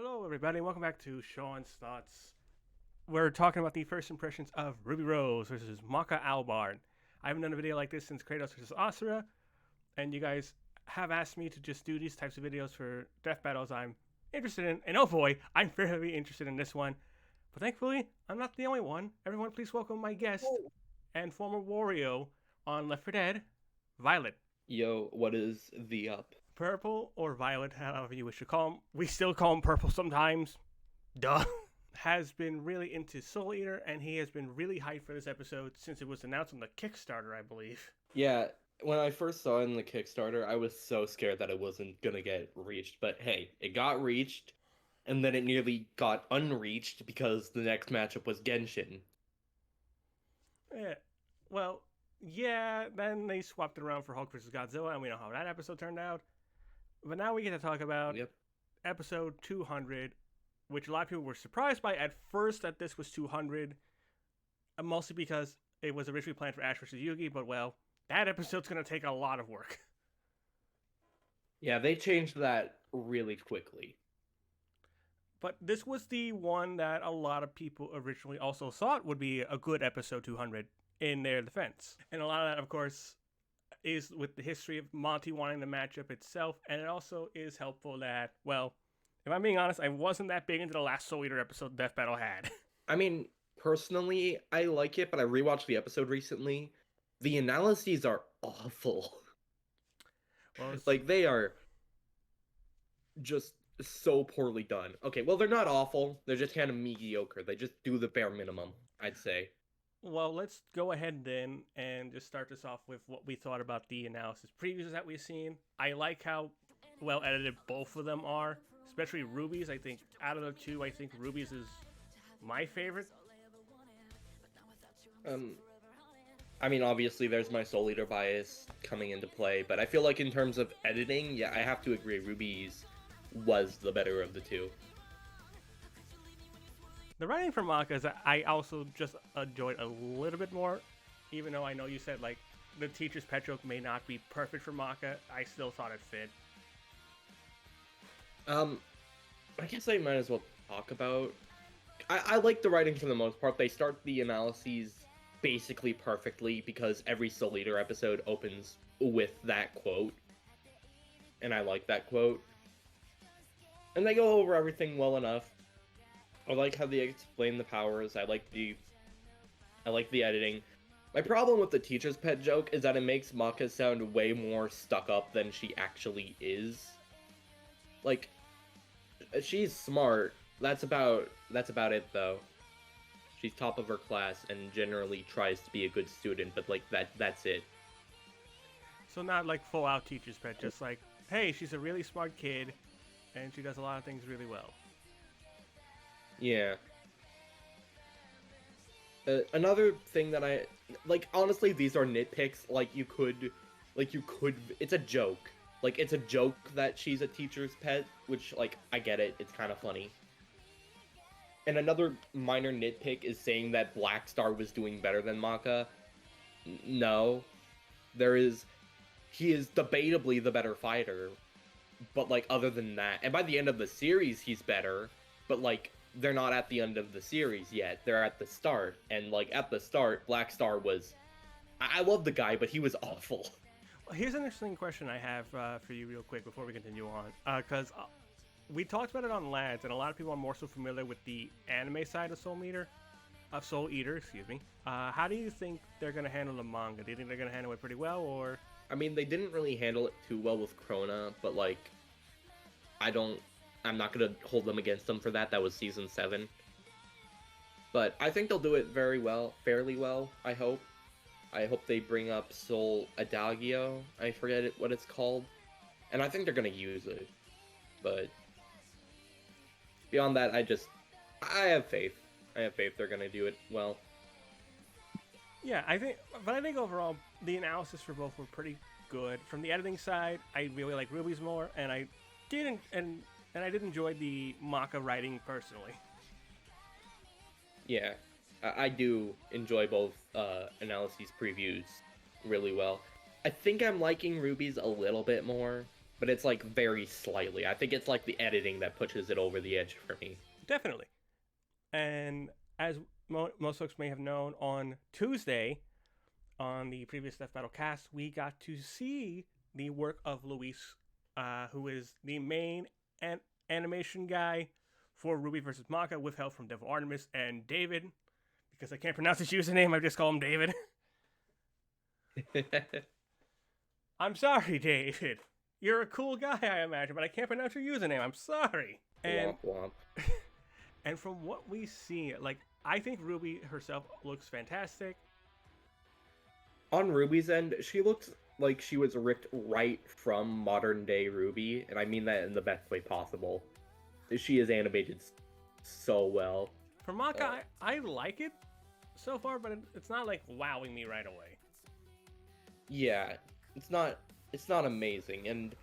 Hello, everybody. Welcome back to Sean's Thoughts. We're talking about the first impressions of Ruby Rose versus Maka Albarn. I haven't done a video like this since Kratos versus Asura, and you guys have asked me to just do these types of videos for death battles I'm interested in, and oh boy, I'm very interested in this one. But thankfully, I'm not the only one. Everyone, please welcome my guest and former Wario on Left 4 Dead, Violet. Yo, what is the up? Purple or Violet, however you wish to call him. We still call him Purple sometimes. Duh. Has been really into Soul Eater, and he has been really hyped for this episode since it was announced on the Kickstarter, I believe. Yeah, when I first saw it in the Kickstarter, I was so scared that it wasn't gonna get reached. But hey, it got reached, and then it nearly got unreached because the next matchup was Genshin. Yeah. Well, yeah, then they swapped it around for Hulk vs. Godzilla, and we know how that episode turned out. But now we get to talk about Yep. episode 200, which a lot of people were surprised by at first that this was 200, mostly because it was originally planned for Ash vs. Yugi, but well, that episode's going to take a lot of work. Yeah, they changed that really quickly. But this was the one that a lot of people originally also thought would be a good episode 200 in their defense. And a lot of that, of course, is with the history of Monty wanting the matchup itself, and it also is helpful that, well, if I'm being honest, I wasn't that big into the last Soul Eater episode Death Battle had. I mean, personally, I like it, but I rewatched the episode recently. The analyses are awful. Well, Like, they are just so poorly done. Okay, well, they're not awful. They're just kind of mediocre. They just do the bare minimum, I'd say. well, let's go ahead then and just start this off with what we thought about the analysis previews that we've seen. I like how well edited both of them are, especially Ruby's. I think out of the two, I think Ruby's is my favorite. Um, I mean, obviously, there's my Soul Eater bias coming into play, but I feel like in terms of editing, yeah, I have to agree, Ruby's was the better of the two. The writing for Maka is I also just enjoyed a little bit more, even though I know you said like the teacher's pet joke may not be perfect for Maka. I still thought it fit. Um, I guess I might as well talk about. I like the writing for the most part. They start the analyses basically perfectly because every Soul Eater episode opens with that quote, and I like that quote. And they go over everything well enough. I like how they explain the powers. I like the editing. My problem with the teacher's pet joke is that it makes Maka sound way more stuck up than she actually is. Like, she's smart. That's about it though. She's top of her class and generally tries to be a good student, but like that's it. So not like full out teacher's pet, just like, hey, she's a really smart kid, and she does a lot of things really well. Yeah. Another thing that I like, honestly, these are nitpicks. It's a joke. Like, it's a joke that she's a teacher's pet, which, like, I get it. It's kind of funny. And another minor nitpick is saying that Black Star was doing better than Maka. No. He is debatably the better fighter. But, like, other than that, and by the end of the series, he's better. But, like, they're not at the end of the series yet. They're at the start. And, like, at the start, Black Star was... I love the guy, but he was awful. Well, here's an interesting question I have for you real quick before we continue on. Because we talked about it on Lads, and a lot of people are more so familiar with the anime side of Soul Eater, excuse me. How do you think they're going to handle the manga? Do you think they're going to handle it pretty well, or... I mean, they didn't really handle it too well with Krona, but, like, I'm not gonna hold them against them for that. That was season 7. But I think they'll do it fairly well, I hope. I hope they bring up Soul Adagio. I forget what it's called. And I think they're gonna use it. But beyond that, I have faith. I have faith they're gonna do it well. Yeah, I think overall the analysis for both were pretty good. From the editing side, I really like Ruby's more, and I did enjoy the Maka writing personally. Yeah, I do enjoy both analyses previews really well. I think I'm liking Ruby's a little bit more, but it's like very slightly. I think it's like the editing that pushes it over the edge for me. Definitely. And as most folks may have known, on Tuesday, on the previous Death Battle cast, we got to see the work of Luis, who is the main animation guy for Ruby versus Maka, with help from Devil Artemis and David. Because I can't pronounce his username, I just call him David. I'm sorry, David. You're a cool guy, I imagine, but I can't pronounce your username. I'm sorry. And Womp womp. and from what we see, like, I think Ruby herself looks fantastic. On Ruby's end, she looks like she was ripped right from modern day Ruby, and I mean that in the best way possible. She is animated so well. For Maka, I like it so far, but it's not like wowing me right away. Yeah, it's not amazing. And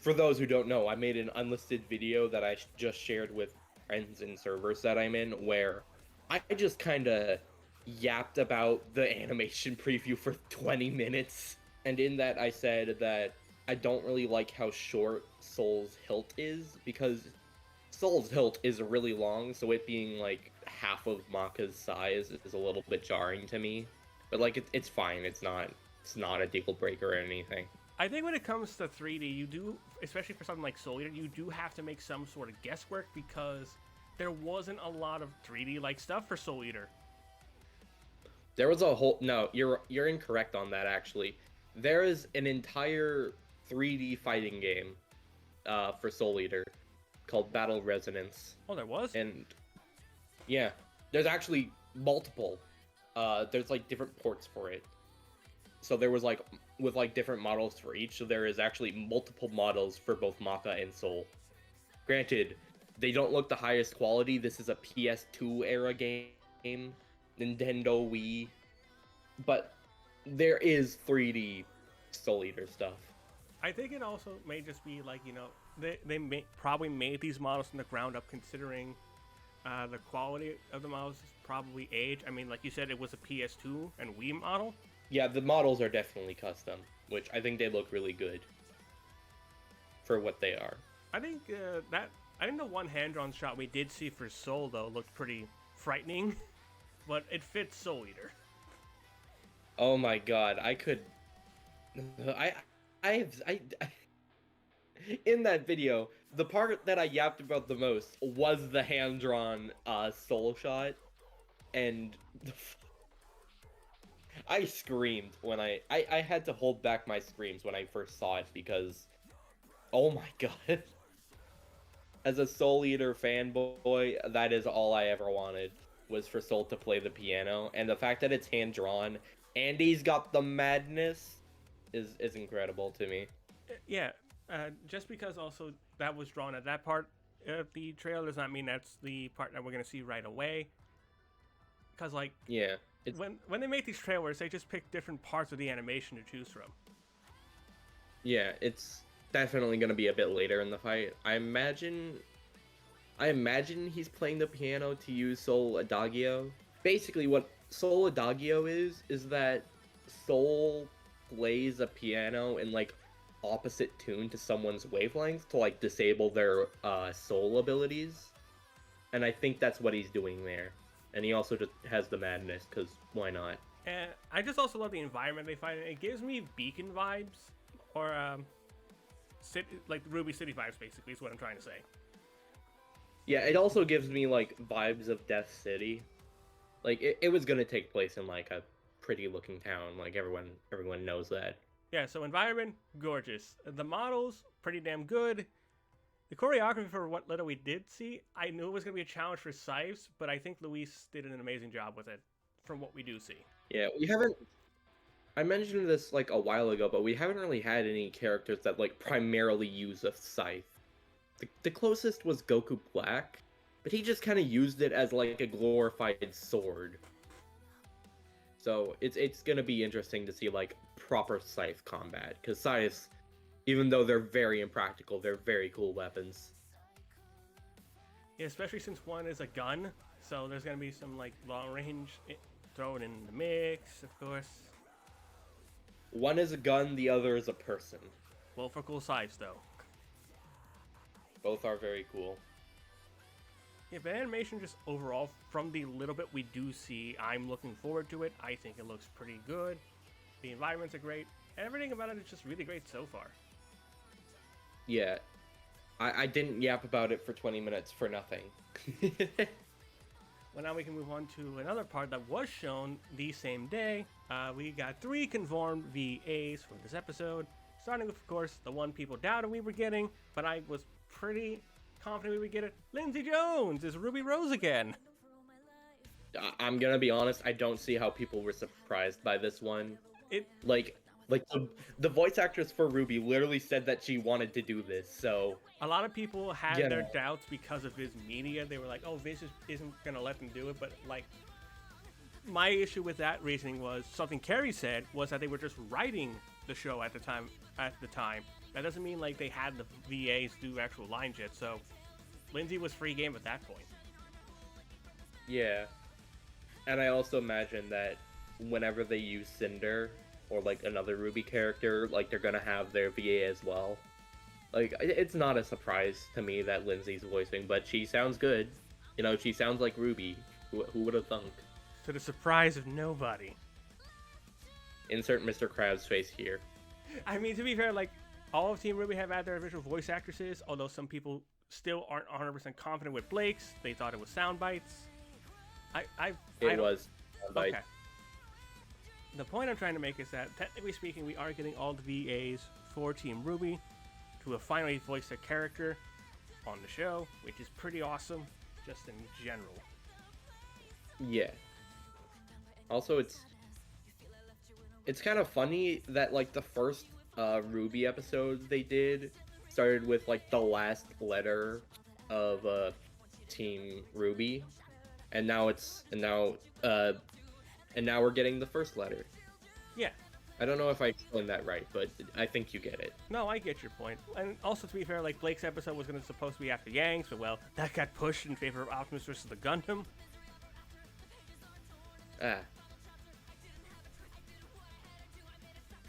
for those who don't know, I made an unlisted video that I just shared with friends and servers that I'm in, where I just kind of yapped about the animation preview for 20 minutes. And in that, I said that I don't really like how short Soul's hilt is, because Soul's hilt is really long, so it being like half of Maka's size is a little bit jarring to me. But like, it's fine. It's not a deal breaker or anything. I think when it comes to 3D, you do, especially for something like Soul Eater, you do have to make some sort of guesswork, because there wasn't a lot of 3D like stuff for Soul Eater. There was a whole no. You're incorrect on that. Actually, there is an entire 3D fighting game for Soul Eater called Battle Resonance. Oh, there was? And yeah, there's actually multiple. There's like different ports for it. So there was like with like different models for each. So there is actually multiple models for both Maka and Soul. Granted, they don't look the highest quality. This is a PS2 era game, Nintendo Wii, but there is 3D Soul Eater stuff. I think it also may just be like, you know, they probably made these models from the ground up, considering the quality of the models is probably age. I mean, like you said, it was a PS2 and Wii model. Yeah, the models are definitely custom, which I think they look really good for what they are. I think the one hand-drawn shot we did see for Soul, though, looked pretty frightening, but it fits Soul Eater. Oh my god, in that video, the part that I yapped about the most was the hand-drawn Soul shot, and I screamed when I had to hold back my screams when I first saw it, because oh my god. As a Soul Eater fanboy, that is all I ever wanted, was for Soul to play the piano, and the fact that it's hand-drawn and he's got the madness is incredible to me. Yeah, just because also that was drawn at that part of the trailer does not mean that's the part that we're going to see right away. Because, like, yeah, when they make these trailers, they just pick different parts of the animation to choose from. Yeah, it's definitely going to be a bit later in the fight. I imagine he's playing the piano to use Soul Adagio. Basically, what Soul Adagio is that Soul plays a piano in like opposite tune to someone's wavelength to like disable their soul abilities, and I think that's what he's doing there. And he also just has the madness, because why not? And I just also love the environment they find in. It gives me Beacon vibes, or like Ruby City vibes, basically, is what I'm trying to say. Yeah, it also gives me like vibes of Death City. Like it was gonna take place in like a pretty looking town, like everyone knows that. Yeah, so environment, gorgeous. The models, pretty damn good. The choreography, for what little we did see, I knew it was going to be a challenge for Scythes, but I think Luis did an amazing job with it, from what we do see. Yeah, we haven't... I mentioned this like a while ago, but we haven't really had any characters that like primarily use a scythe. The closest was Goku Black, but he just kind of used it as like a glorified sword. So it's gonna be interesting to see like proper scythe combat, because scythes, even though they're very impractical, they're very cool weapons. Yeah, especially since one is a gun, so there's gonna be some like long range thrown in the mix, of course. One is a gun, the other is a person. Both are cool sides, though. Both are very cool. Yeah, but animation just overall, from the little bit we do see, I'm looking forward to it. I think it looks pretty good. The environments are great. Everything about it is just really great so far. Yeah. I didn't yap about it for 20 minutes for nothing. Well, now we can move on to another part that was shown the same day. We got 3 confirmed VAs for this episode. Starting with, of course, the one people doubted we were getting, but I was pretty confident we would get it. Lindsay Jones is Ruby Rose again. I'm gonna be honest, I don't see how people were surprised by this one. Like the voice actress for Ruby literally said that she wanted to do this, so... A lot of people had their doubts because of Viz Media. They were like, oh, Viz isn't gonna let them do it, but like... My issue with that reasoning was, something Carrie said, was that they were just writing the show at the time. That doesn't mean like they had the VAs do actual lines yet, so... Lindsay was free game at that point. Yeah. And I also imagine that whenever they use Cinder, or like another Ruby character, like they're gonna have their VA as well. Like, it's not a surprise to me that Lindsay's voicing, but she sounds good. You know, she sounds like Ruby. Who would have thunk? To the surprise of nobody. Insert Mr. Krabs' face here. I mean, to be fair, like, all of Team Ruby have had their original voice actresses, although some people still aren't 100% confident with Blake's. They thought it was sound bites. It was sound bites. Okay. The point I'm trying to make is that, technically speaking, we are getting all the VAs for Team Ruby to have finally voiced a character on the show, which is pretty awesome, just in general. Yeah. Also, it's kind of funny that, like, the first Ruby episodes they did started with, like, the last letter of Team Ruby, and now we're getting the first letter. Yeah. I don't know if I explained that right, but I think you get it. No, I get your point. And also, to be fair, like, Blake's episode was supposed to be after Yang's, but, well, that got pushed in favor of Optimus versus the Gundam.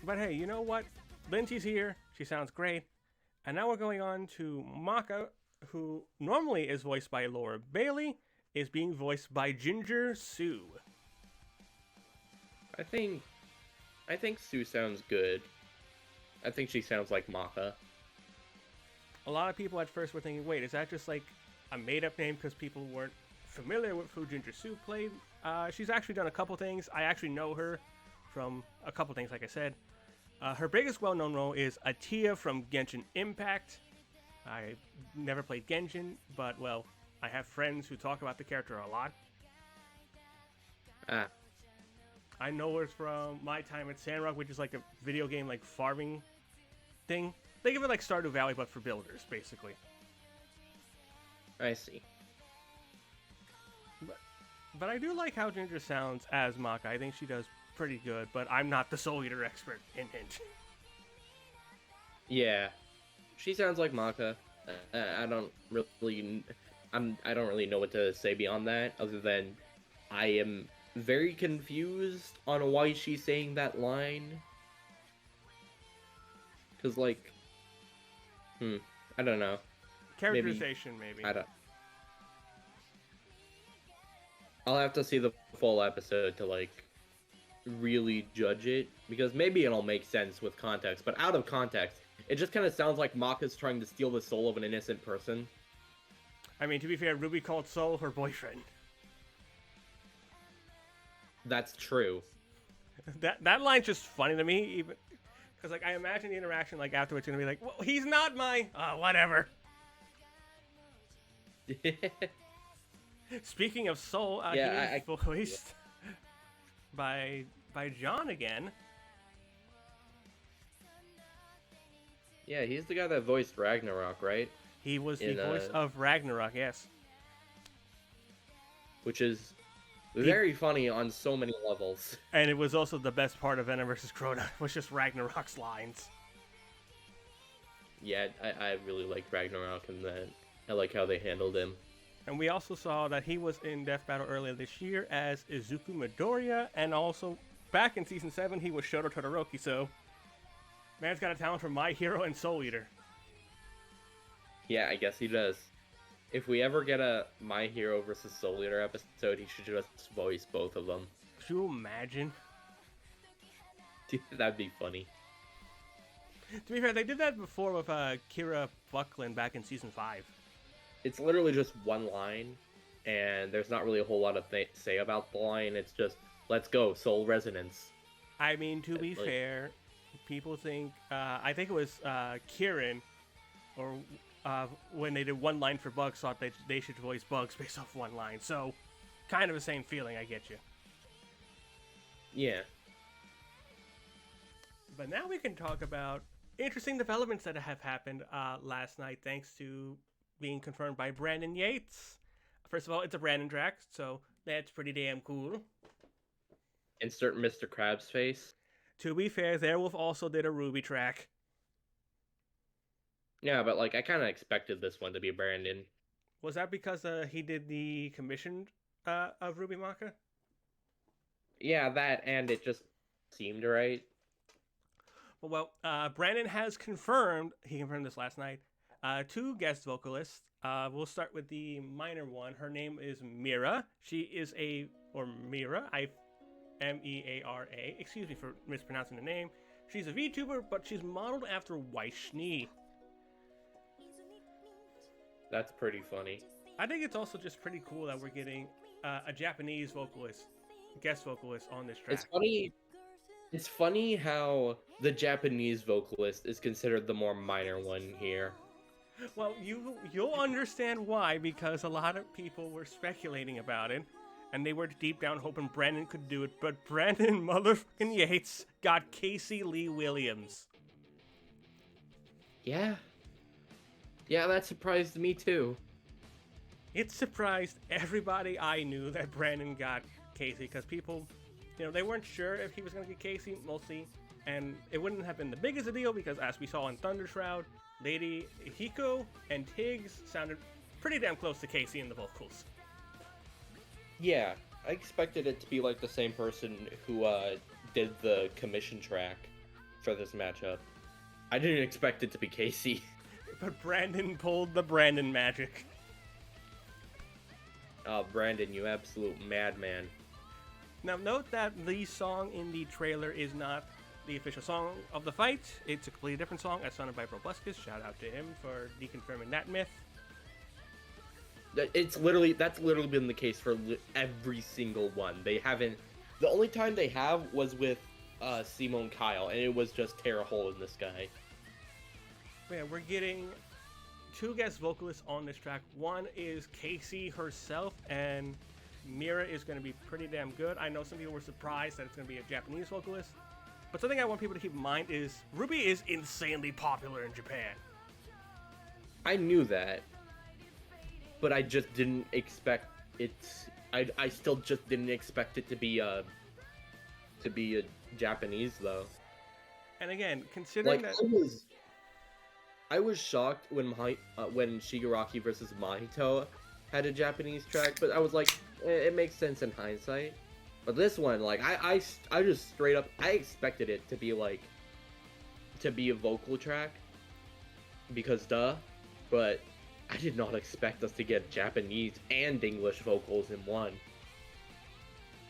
But hey, you know what? Lindsay's here. She sounds great. And now we're going on to Maka, who normally is voiced by Laura Bailey, is being voiced by Ginger Sue. I think Sue sounds good. I think she sounds like Maka. A lot of people at first were thinking, wait, is that just like a made-up name because people weren't familiar with who Ginger Sue played? She's actually done a couple things. I actually know her from a couple things, like I said. Her biggest well-known role is Atia from Genshin Impact. I never played Genshin, but, well, I have friends who talk about the character a lot. I know her from my time at Sandrock, which is like a video game, like, farming thing. Think of it like Stardew Valley, but for builders, basically. I see. But I do like how Ginger sounds as Maka. I think she does pretty good, but I'm not the Soul Eater expert, hint hint. Yeah. She sounds like Maka. I don't really know what to say beyond that, other than I am very confused on why she's saying that line. Cause like, I don't know. Characterization, maybe. I don't. I'll have to see the full episode to like really judge it, because maybe it'll make sense with context, but out of context, it just kind of sounds like Maka's trying to steal the soul of an innocent person. I mean, to be fair, Ruby called Soul her boyfriend. That's true. That line's just funny to me, even because like I imagine the interaction like afterwards gonna be like, well, he's not my whatever. Speaking of Soul, yeah, he is voiced by John again. Yeah, he's the guy that voiced Ragnarok, right? He was the voice of Ragnarok, yes. Which is very funny on so many levels. And it was also the best part of Venom vs. Crota, was just Ragnarok's lines. Yeah, I really liked Ragnarok, and then I like how they handled him. And we also saw that he was in Death Battle earlier this year as Izuku Midoriya, and also back in Season 7 he was Shoto Todoroki, so Man's got a talent for My Hero and Soul Eater. Yeah, I guess he does. If we ever get a My Hero versus Soul Eater episode, he should just voice both of them. Could you imagine? Dude, that'd be funny. To be fair, they did that before with Kira Buckland back in season 5. It's literally just one line, and there's not really a whole lot to say about the line. It's just, let's go, Soul Resonance. I mean, to be fair, people think, I think it was Kieran, or when they did one line for Bugs, thought they should voice Bugs based off one line. So, kind of the same feeling, I get you. Yeah. But now we can talk about interesting developments that have happened last night, thanks to being confirmed by Brandon Yates. First of all, it's a Brandon track, so that's pretty damn cool. Insert Mr. Krabs face. To be fair, Airwolf also did a Ruby track. Yeah, but like I kind of expected this one to be Brandon. Was that because he did the commission of Ruby Maka? Yeah, that, and it just seemed right. Well, Brandon has confirmed, he confirmed this last night, 2 guest vocalists. We'll start with the minor one. Her name is Mira. She is Mira, M-E-A-R-A. Excuse me for mispronouncing the name. She's a VTuber, but she's modeled after Weiss. That's pretty funny. I think it's also just pretty cool that we're getting a Japanese guest vocalist on this track. It's funny how the Japanese vocalist is considered the more minor one here. Well, you'll understand why, because a lot of people were speculating about it, and they were deep down hoping Brandon could do it, but Brandon motherfucking Yates got Casey Lee Williams. Yeah, that surprised me too. It surprised everybody I knew that Brandon got Casey, because people, they weren't sure if he was going to get Casey, mostly, and it wouldn't have been the biggest a deal, because as we saw in Thunder Shroud, Lady Hiko and Tiggs sounded pretty damn close to Casey in the vocals. Yeah, I expected it to be like the same person who did the commission track for this matchup. I didn't expect it to be Casey. But Brandon pulled the Brandon magic. Oh, Brandon, you absolute madman. Now note that the song in the trailer is not the official song of the fight. It's a completely different song as sung by Probuscus. Shout out to him for deconfirming that myth. That's literally been the case for every single one. The only time they have was with Simone Kyle, and it was just tear a hole in the sky. Yeah, we're getting 2 guest vocalists on this track. One is Casey herself, and Mira is going to be pretty damn good. I know some people were surprised that it's going to be a Japanese vocalist, but something I want people to keep in mind is Ruby is insanely popular in Japan. I knew that, but I just didn't expect it. I still just didn't expect it to be a Japanese though. And again, considering like, that I was shocked when Shigaraki versus Mahito had a Japanese track, but I was like, it makes sense in hindsight. But this one, like, I just straight up, I expected it to be a vocal track, because duh, but I did not expect us to get Japanese and English vocals in one.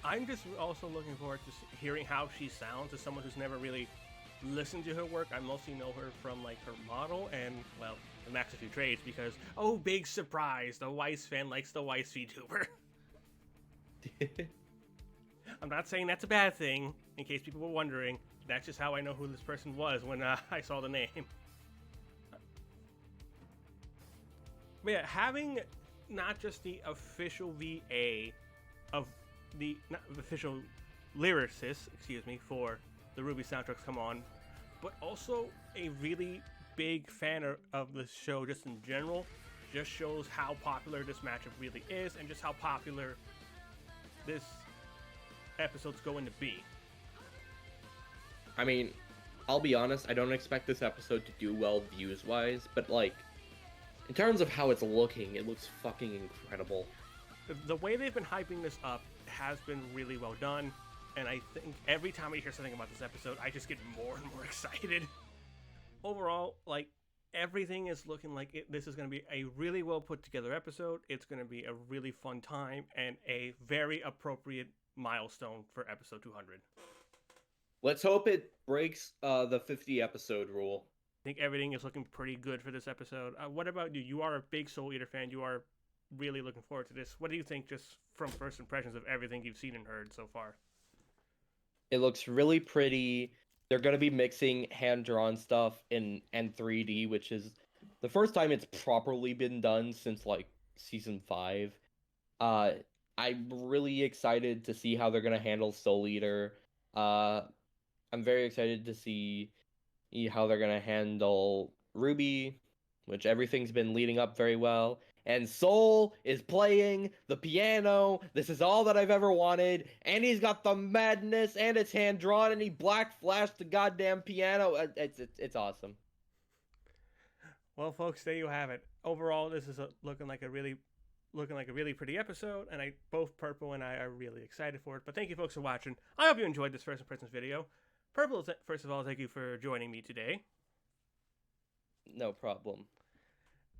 I'm just also looking forward to hearing how she sounds as someone who's never really listened to her work. I mostly know her from like her model and, well, the Max a Few Trades, because, oh, big surprise, the Weiss fan likes the Weiss VTuber. I'm not saying that's a bad thing, in case people were wondering. That's just how I know who this person was when I saw the name. But yeah, having not just the official VA of the official lyricist, for the Ruby soundtracks come on, but also a really big fan of the show just in general, just shows how popular this matchup really is, and just how popular this episode's going to be. I mean, I'll be honest, I don't expect this episode to do well views-wise, but like, in terms of how it's looking, it looks fucking incredible. The way they've been hyping this up has been really well done, and I think every time I hear something about this episode, I just get more and more excited. overall, like everything is looking like this is going to be a really well put together episode. It's going to be a really fun time and a very appropriate milestone for episode 200. Let's hope it breaks the 50 episode rule. I think everything is looking pretty good for this episode. What about you? You are a big Soul Eater fan. You are really looking forward to this. What do you think, just from first impressions of everything you've seen and heard so far? It looks really pretty. They're going to be mixing hand-drawn stuff and 3D, which is the first time it's properly been done since like season 5. Uh, I'm really excited to see how they're going to handle Soul Eater. Uh, I'm very excited to see how they're going to handle Ruby, which everything's been leading up very well. And Soul is playing the piano. This is all that I've ever wanted. And he's got the madness, and it's hand drawn, and he black flashed the goddamn piano. It's awesome. Well, folks, there you have it. Overall, this is looking like a really pretty episode, and both Purple and I are really excited for it. But thank you, folks, for watching. I hope you enjoyed this first impressions video. Purple, first of all, thank you for joining me today. No problem.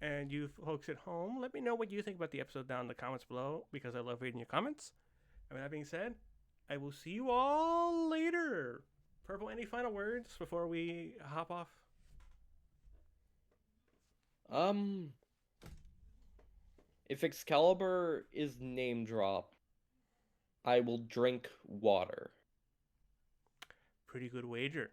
And you folks at home, let me know what you think about the episode down in the comments below, because I love reading your comments. And with that being said, I will see you all later. Purple, any final words before we hop off? If Excalibur is name dropped, I will drink water. Pretty good wager.